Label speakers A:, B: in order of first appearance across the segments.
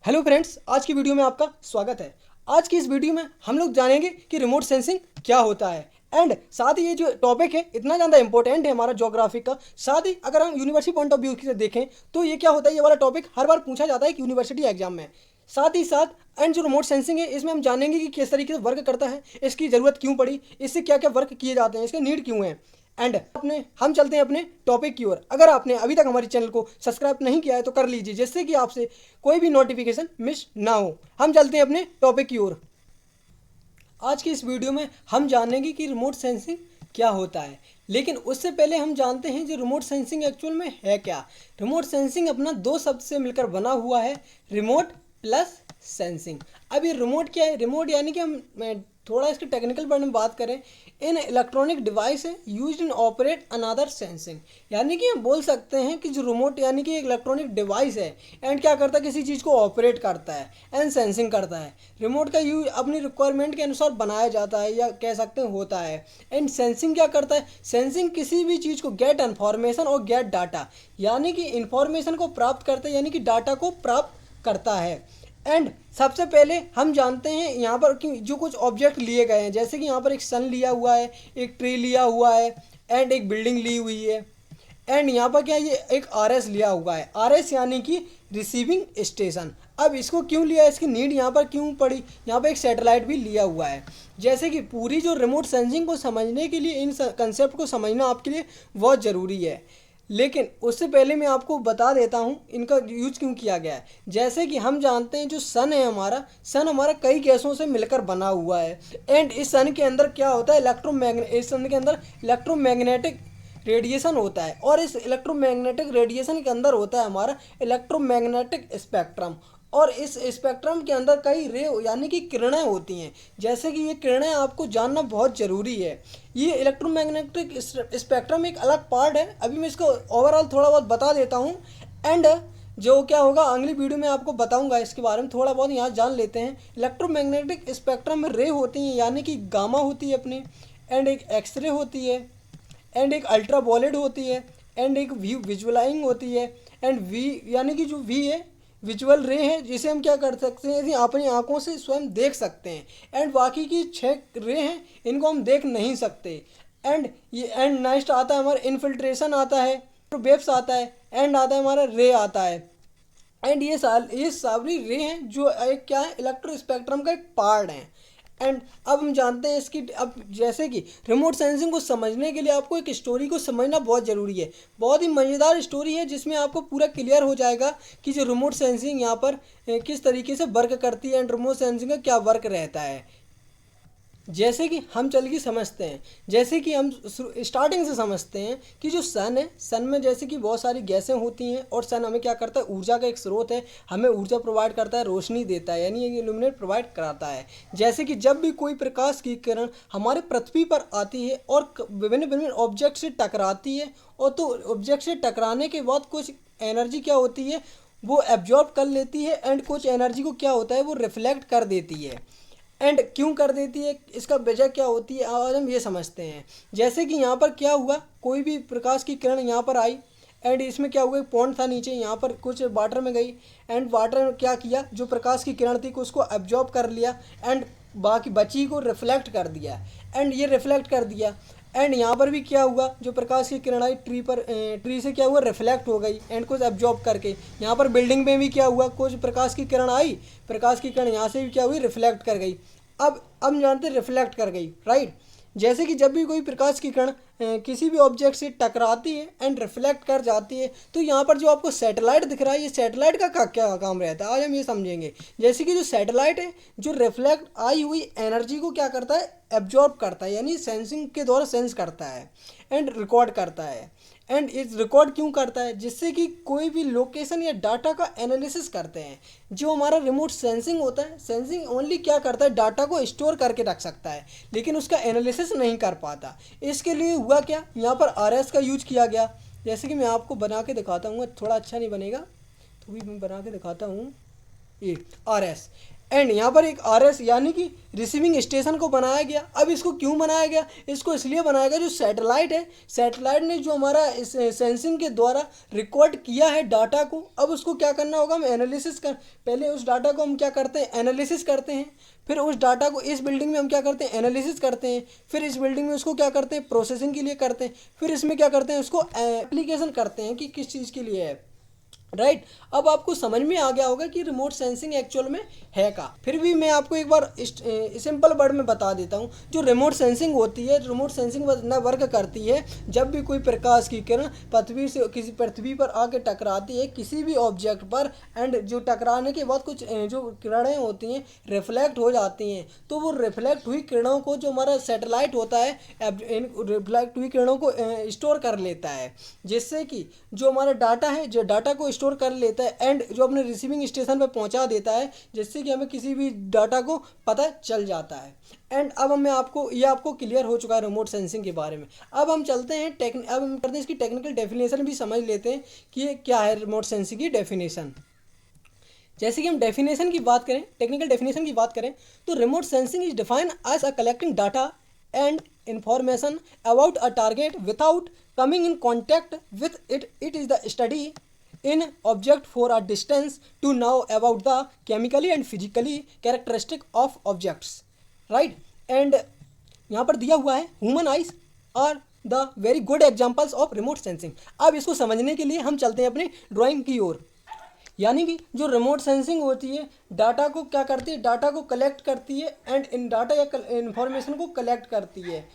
A: Hello friends, आज की video में आपका स्वागत है। आज की इस वीडियो में हम लोग जानेंगे कि रिमोट सेंसिंग क्या होता है एंड साथ ही ये जो टॉपिक है इतना ज़्यादा इंपॉर्टेंट है हमारा ज्योग्राफी का। साथ ही अगर हम यूनिवर्सिटी पॉइंट ऑफ व्यू से देखें तो ये क्या होता है, ये वाला टॉपिक हर बार पूछा जाता है कि यूनिवर्सिटी एग्जाम में। साथ ही साथ एंड जो रिमोट सेंसिंग है इसमें हम जानेंगे कि किस तरीके से वर्क करता है, इसकी ज़रूरत क्यों पड़ी, इससे क्या क्या वर्क किए जाते हैं, इसके नीड क्यों हैं। एंड अपने हम चलते हैं अपने टॉपिक की ओर। अगर आपने अभी तक हमारे चैनल को सब्सक्राइब नहीं किया है तो कर लीजिए, जिससे कि आपसे कोई भी नोटिफिकेशन मिस ना हो। हम चलते हैं अपने टॉपिक की ओर। आज की इस वीडियो में हम जानेंगे कि रिमोट सेंसिंग क्या होता है, लेकिन उससे पहले हम जानते हैं जो रिमोट सेंसिंग एक्चुअल में है क्या। रिमोट सेंसिंग अपना दो शब्द से मिलकर बना हुआ है, रिमोट प्लस सेंसिंग। अब ये रिमोट क्या है? रिमोट यानी कि हम थोड़ा इसके टेक्निकल वर्ड में बात करें, इन इलेक्ट्रॉनिक डिवाइस है use in operate another sensing. यानी कि हम बोल सकते हैं कि जो रिमोट यानी कि एक इलेक्ट्रॉनिक डिवाइस है एंड क्या करता है, किसी चीज़ को ऑपरेट करता है एंड सेंसिंग करता है। रिमोट का यूज अपनी रिक्वायरमेंट के अनुसार बनाया जाता है या कह सकते हैं होता है। एंड सेंसिंग क्या करता है? सेंसिंग किसी भी चीज़ को गेट इन्फॉर्मेशन और गेट डाटा, यानी कि इन्फॉर्मेशन को प्राप्त करता है यानी कि डाटा को प्राप्त करता है। एंड सबसे पहले हम जानते हैं यहाँ पर कि जो कुछ ऑब्जेक्ट लिए गए हैं, जैसे कि यहाँ पर एक सन लिया हुआ है, एक ट्री लिया हुआ है एंड एक बिल्डिंग ली हुई है। एंड यहाँ पर क्या है, ये एक आरएस लिया हुआ है। आरएस यानी कि रिसीविंग स्टेशन। अब इसको क्यों लिया, इसकी नीड यहाँ पर क्यों पड़ी? यहाँ पर एक सैटेलाइट भी लिया हुआ है। जैसे कि पूरी जो रिमोट सेंसिंग को समझने के लिए इन कंसेप्ट को समझना आपके लिए बहुत ज़रूरी है। लेकिन उससे पहले मैं आपको बता देता हूँ इनका यूज क्यों किया गया है। जैसे कि हम जानते हैं जो सन है हमारा, सन हमारा कई गैसों से मिलकर बना हुआ है। एंड इस सन के अंदर क्या होता है, इस सन के अंदर इलेक्ट्रोमैग्नेटिक रेडिएशन होता है, और इस इलेक्ट्रोमैग्नेटिक रेडिएशन के अंदर होता है हमारा इलेक्ट्रोमैग्नेटिक स्पेक्ट्रम। और इस स्पेक्ट्रम के अंदर कई रे यानी कि किरणें होती हैं। जैसे कि ये किरणें आपको जानना बहुत ज़रूरी है। ये इलेक्ट्रोमैग्नेटिक स्पेक्ट्रम एक अलग पार्ट है, अभी मैं इसको ओवरऑल थोड़ा बहुत बता देता हूँ। एंड जो क्या होगा अगली वीडियो में आपको बताऊंगा इसके बारे में, थोड़ा बहुत यहाँ जान लेते हैं। इलेक्ट्रोमैग्नेटिक स्पेक्ट्रम में रे होती हैं यानी कि गामा होती है अपनी, एंड एक एक्सरे होती है, एंड एक अल्ट्रा वॉयलेट होती है, एंड एक विजुअलाइंग होती है। एंड वी यानी कि जो वी है विजुअल रे है, जिसे हम क्या कर सकते हैं, यदि अपनी आंखों से स्वयं देख सकते हैं। एंड बाकी की 6 रे हैं इनको हम देख नहीं सकते। एंड नेक्स्ट आता है हमारा इनफिल्ट्रेशन आता है, वेव्स आता है, एंड आता है हमारा रे आता है। एंड ये सारी रे हैं जो एक क्या है, इलेक्ट्रो स्पेक्ट्रम का एक पार्ट है। एंड अब हम जानते हैं इसकी, अब जैसे कि रिमोट सेंसिंग को समझने के लिए आपको एक स्टोरी को समझना बहुत ज़रूरी है। बहुत ही मज़ेदार स्टोरी है जिसमें आपको पूरा क्लियर हो जाएगा कि जो रिमोट सेंसिंग यहाँ पर किस तरीके से वर्क करती है एंड रिमोट सेंसिंग का क्या वर्क रहता है। जैसे कि हम चल के समझते हैं, जैसे कि हम स्टार्टिंग से समझते हैं कि जो सन है, सन में जैसे कि बहुत सारी गैसें होती हैं, और सन हमें क्या करता है, ऊर्जा का एक स्रोत है, हमें ऊर्जा प्रोवाइड करता है, रोशनी देता है यानी ये इल्यूमिनेट प्रोवाइड कराता है। जैसे कि जब भी कोई प्रकाश की किरण हमारे पृथ्वी पर आती है और विभिन्न विभिन्न ऑब्जेक्ट से टकराती है, और तो ऑब्जेक्ट से टकराने के बाद कुछ एनर्जी क्या होती है, वो एब्जॉर्ब कर लेती है, एंड कुछ एनर्जी को क्या होता है, वो रिफ्लेक्ट कर देती है। एंड क्यों कर देती है, इसका वजह क्या होती है, आज हम ये समझते हैं। जैसे कि यहाँ पर क्या हुआ, कोई भी प्रकाश की किरण यहाँ पर आई, एंड इसमें क्या हुआ, एक पॉइंट था नीचे, यहाँ पर कुछ वाटर में गई, एंड वाटर ने क्या किया, जो प्रकाश की किरण थी उसको एब्जॉर्ब कर लिया, एंड बाकी बची को रिफ्लेक्ट कर दिया, एंड ये रिफ्लेक्ट कर दिया। एंड यहाँ पर भी क्या हुआ, जो प्रकाश की किरण आई ट्री से क्या हुआ, रिफ्लेक्ट हो गई एंड कुछ एब्जॉर्ब करके। यहाँ पर बिल्डिंग में भी क्या हुआ, कुछ प्रकाश की किरण आई, प्रकाश की किरण यहाँ से भी क्या हुई, रिफ्लेक्ट कर गई। अब हम जानते हैं रिफ्लेक्ट कर गई, राइट। जैसे कि जब भी कोई प्रकाश की किरण किसी भी ऑब्जेक्ट से टकराती है एंड रिफ्लेक्ट कर जाती है, तो यहाँ पर जो आपको सैटेलाइट दिख रहा है, ये सैटेलाइट का क्या काम रहता है, आज हम ये समझेंगे। जैसे कि जो सैटेलाइट है, जो रिफ्लेक्ट आई हुई एनर्जी को क्या करता है, एब्जॉर्ब करता है, यानी सेंसिंग के द्वारा सेंस करता है एंड रिकॉर्ड करता है। एंड इस रिकॉर्ड क्यों करता है, जिससे कि कोई भी लोकेशन या डाटा का एनालिसिस करते हैं। जो हमारा रिमोट सेंसिंग होता है, सेंसिंग ओनली क्या करता है, डाटा को स्टोर करके रख सकता है, लेकिन उसका एनालिसिस नहीं कर पाता। इसके लिए हुआ क्या, यहाँ पर आरएस का यूज किया गया। जैसे कि मैं आपको बना के दिखाता हूँ, थोड़ा अच्छा नहीं बनेगा तो भी मैं बना के दिखाता हूँ। ये आरएस एंड यहाँ पर एक RS यानी कि रिसीविंग स्टेशन को बनाया गया। अब इसको क्यों बनाया गया? इसको इसलिए बनाया गया जो सैटेलाइट है, सैटेलाइट ने जो हमारा इस सेंसिंग के द्वारा रिकॉर्ड किया है डाटा को, अब उसको क्या करना होगा, हम एनालिसिस कर, पहले उस डाटा को हम क्या करते हैं, एनालिसिस करते हैं, फिर उस डाटा को इस बिल्डिंग में हम क्या करते हैं, एनालिसिस करते हैं, फिर इस बिल्डिंग में उसको क्या करते हैं, प्रोसेसिंग के लिए करते हैं, फिर इसमें क्या करते हैं, उसको एप्लीकेशन करते हैं कि किस चीज़ के लिए है। राइट अब आपको समझ में आ गया होगा कि रिमोट सेंसिंग एक्चुअल में है का। फिर भी मैं आपको एक बार सिंपल वर्ड में बता देता हूँ। जो रिमोट सेंसिंग होती है, रिमोट सेंसिंग न वर्क करती है जब भी कोई प्रकाश की किरण पृथ्वी पर आके टकराती है किसी भी ऑब्जेक्ट पर, एंड जो टकराने के बाद कुछ जो किरणें होती हैं रिफ्लेक्ट हो जाती हैं, तो वो रिफ्लेक्ट हुई किरणों को जो हमारा सैटेलाइट होता है रिफ्लेक्ट हुई किरणों को स्टोर कर लेता है, जिससे कि जो हमारा डाटा है, जो डाटा को स्टोर कर लेता है एंड जो अपने रिसीविंग स्टेशन पर पहुंचा देता है, जिससे कि हमें किसी भी डाटा को पता चल जाता है। एंड अब मैं आपको ये आपको क्लियर हो चुका है रिमोट सेंसिंग के बारे में। अब हम चलते हैं अब हम करते हैं इसकी टेक्निकल डेफिनेशन भी समझ लेते हैं कि ये क्या है रिमोट सेंसिंग की डेफिनेशन। जैसे कि हम डेफिनेशन की बात करें, टेक्निकल डेफिनेशन की बात करें, तो remote sensing is defined as a collecting data and information about a target without coming in contact with it. It is the study in object for a distance to know about the chemically and physically characteristic of objects. Right? And यहाँ पर दिया हुआ है human eyes are the very good examples of remote sensing. अब इसको समझने के लिए हम चलते हैं अपनी ड्राइंग की ओर। यानी कि जो रिमोट सेंसिंग होती है डाटा को क्या करती है, डाटा को कलेक्ट करती है एंड इन डाटा या इन्फॉर्मेशन को कलेक्ट करती है।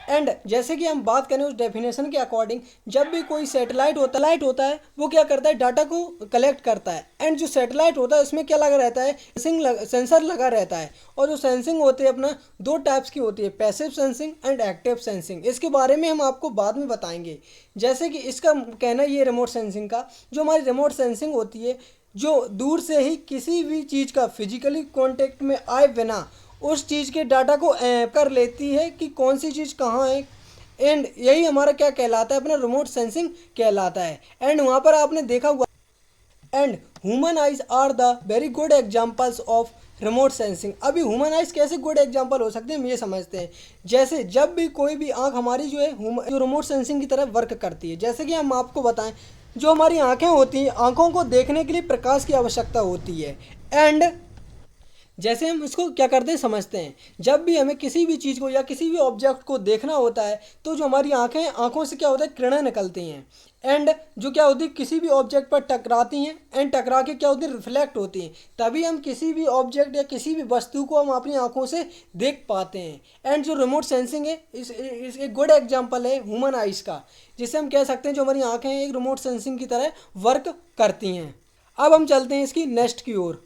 A: एंड जैसे कि हम बात करें उस डेफिनेशन के अकॉर्डिंग, जब भी कोई सैटेलाइट होता है वो क्या करता है, डाटा को कलेक्ट करता है। एंड जो सैटेलाइट होता है उसमें क्या लगा रहता है, सेंसर लगा रहता है। और जो सेंसिंग होती है अपना दो टाइप्स की होती है, passive sensing and active sensing. इसके बारे में हम आपको बाद में बताएंगे। जैसे कि इसका कहना ये रिमोट सेंसिंग का, जो हमारी रिमोट सेंसिंग होती है जो दूर से ही किसी भी चीज़ का फिजिकली कांटेक्ट में आए बिना उस चीज़ के डाटा को कर लेती है कि कौन सी चीज़ कहाँ है। एंड यही हमारा क्या कहलाता है, अपना रिमोट सेंसिंग कहलाता है। एंड वहाँ पर आपने देखा हुआ, and human eyes are the very good examples of remote sensing. अभी ह्यूमन आइज कैसे गुड एग्जाम्पल हो सकते हैं हम ये समझते हैं। जैसे जब भी कोई भी आँख हमारी जो है जो रिमोट सेंसिंग की तरह वर्क करती है। जैसे कि हम आपको बताएं, जो हमारी आँखें होती हैं, आँखों को देखने के लिए प्रकाश की आवश्यकता होती है। एंड जैसे हम इसको क्या करते हैं समझते हैं, जब भी हमें किसी भी चीज़ को या किसी भी ऑब्जेक्ट को देखना होता है तो जो हमारी आँखें, आँखों से क्या होता है, किरणें निकलती हैं। एंड जो क्या होती है, किसी भी ऑब्जेक्ट पर टकराती हैं एंड टकरा के क्या होती है, रिफ्लेक्ट होती हैं। तभी हम किसी भी ऑब्जेक्ट या किसी भी वस्तु को हम अपनी आँखों से देख पाते हैं। एंड जो रिमोट सेंसिंग है इस एक गुड एग्जाम्पल है ह्यूमन आइज़ का, जिसे हम कह सकते हैं जो हमारी आँखें हैं एक रिमोट सेंसिंग की तरह वर्क करती हैं। अब हम चलते हैं इसकी नेक्स्ट की ओर।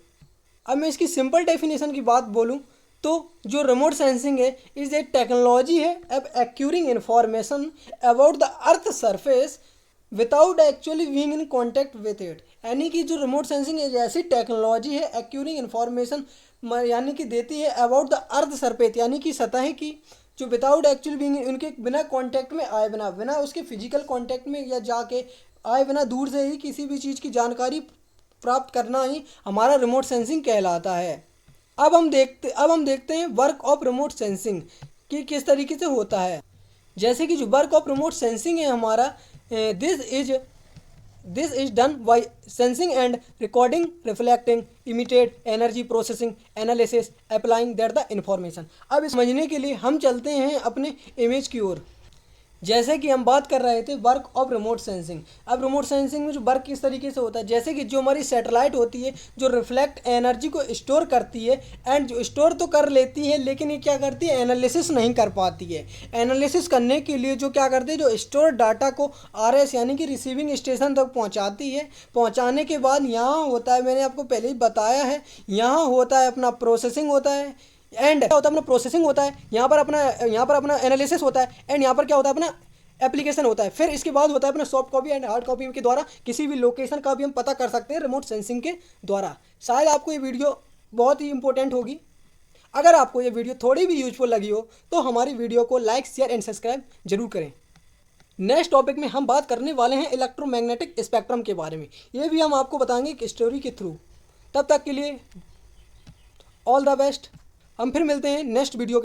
A: अब मैं इसकी सिंपल डेफिनेशन की बात बोलूं तो जो रिमोट सेंसिंग है इज एक टेक्नोलॉजी है अब occurring information about the earth surface without actually being in contact with it. यानी कि जो रिमोट सेंसिंग है ऐसी टेक्नोलॉजी है एक्यूरिंग इन्फॉर्मेशन यानी कि देती है अबाउट द अर्थ सरफेस, यानी कि सतह की, जो विदाउट एक्चुअली बीइंग उनके बिना कांटेक्ट में आए बिना उसके फिजिकल कांटेक्ट में या जाके आए बिना दूर से ही किसी भी चीज़ की जानकारी प्राप्त करना ही हमारा रिमोट सेंसिंग कहलाता है। अब हम देखते हैं वर्क ऑफ रिमोट सेंसिंग कि किस तरीके से होता है। जैसे कि जो वर्क ऑफ रिमोट सेंसिंग है हमारा, this is done by sensing and recording, reflecting, imitate, energy processing, analysis, applying that the information. अब इस समझने के लिए हम चलते हैं अपने इमेज की ओर। जैसे कि हम बात कर रहे थे वर्क ऑफ रिमोट सेंसिंग। अब रिमोट सेंसिंग में जो वर्क किस तरीके से होता है, जैसे कि जो हमारी सैटेलाइट होती है जो रिफ्लेक्ट एनर्जी को स्टोर करती है एंड जो स्टोर तो कर लेती है लेकिन ये क्या करती है, एनालिसिस नहीं कर पाती है। एनालिसिस करने के लिए जो क्या करती है, जो स्टोर डाटा को RS यानी कि रिसीविंग स्टेशन तक पहुँचाती है। पहुँचाने के बाद यहाँ होता है, मैंने आपको पहले ही बताया है, यहाँ होता है अपना प्रोसेसिंग होता है एंड क्या होता है अपना प्रोसेसिंग होता है, यहाँ पर अपना एनालिसिस होता है एंड यहाँ पर क्या होता है अपना एप्लीकेशन होता है। फिर इसके बाद होता है अपना soft copy and hard copy के द्वारा किसी भी लोकेशन का भी हम पता कर सकते हैं रिमोट सेंसिंग के द्वारा। शायद आपको ये वीडियो बहुत ही इंपॉर्टेंट होगी। अगर आपको ये वीडियो थोड़ी भी यूजफुल लगी हो तो हमारी वीडियो को लाइक, शेयर एंड सब्सक्राइब जरूर करें। नेक्स्ट टॉपिक में हम बात करने वाले हैं इलेक्ट्रोमैग्नेटिक स्पेक्ट्रम के बारे में। ये भी हम आपको बताएंगे एक स्टोरी के थ्रू। तब तक के लिए ऑल द बेस्ट। हम फिर मिलते हैं नेक्स्ट वीडियो